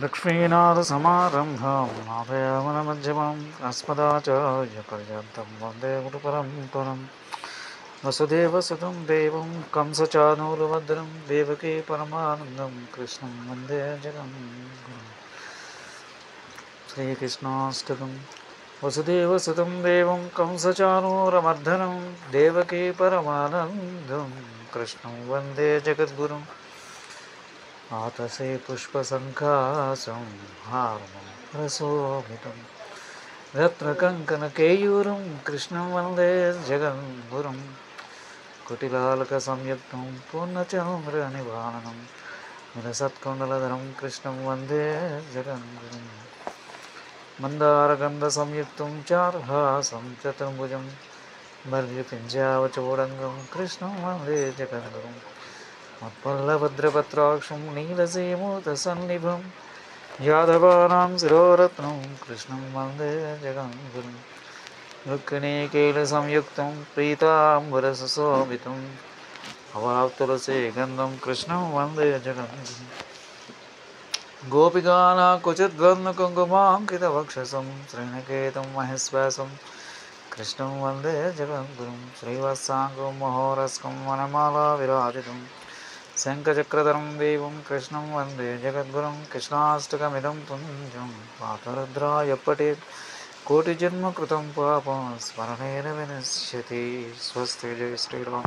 लक्ष्मीनाथसमारम्भां नाथयामनमध्यमाम् अस्मदाचार्यपर्यन्तं वन्दे गुरुपरम्परं वसुदेवसुतं देवं कंसचानूरभद्रं देवकी परमानन्दं कृष्णं वन्दे जगद्गुरुं श्रीकृष्णाष्टकं वसुदेवसुतं देवं कंसचानूरमर्दनं देवकी परमानन्दं कृष्णं वन्दे जगद्गुरुं आतसे पुष्पसङ्कासं हार्मं रसोभितं रत्नकङ्कणकेयूरं कृष्णं वन्दे जगद्गुरुं कुटिलालकसंयुक्तं पूर्णचन्द्रनिवारणं विलसत्कुण्डलधरं कृष्णं वन्दे जगद्गुरुं मन्दारगन्धसंयुक्तं चारुहासं चतुर्भुजं भर्गपिञ्जावचूडङ्गं कृष्णं वन्दे जगद्गुरुं मत्पल्लभद्रपत्राक्षं नीलसीमूतसन्निभं यादवानां शिरोरत्नं कृष्णं वन्दे जगद्गुरुं रुक्मिणीकेलसंयुक्तं पीताम्बरसुशोभितं अवाप्तुलसीगन्धं कृष्णं वन्दे जगद्गुरुं गोपिकानाकुचिद्वन्द्वकुङ्कुमाङ्कितवक्षसं श्रीनिकेतं महेश्वासं कृष्णं वन्दे जगद्गुरुं श्रीवत्साङ्गं महोरस्कं वनमालाविराजितं शङ्खचक्रधरं देवं कृष्णं वन्दे जगद्गुरुं कृष्णाष्टकमिदं पुञ्जं पातरुद्राय पठेत् कोटिजन्मकृतं पापं स्मरणेन विनश्यति। स्वस्ति। जय श्रीराम।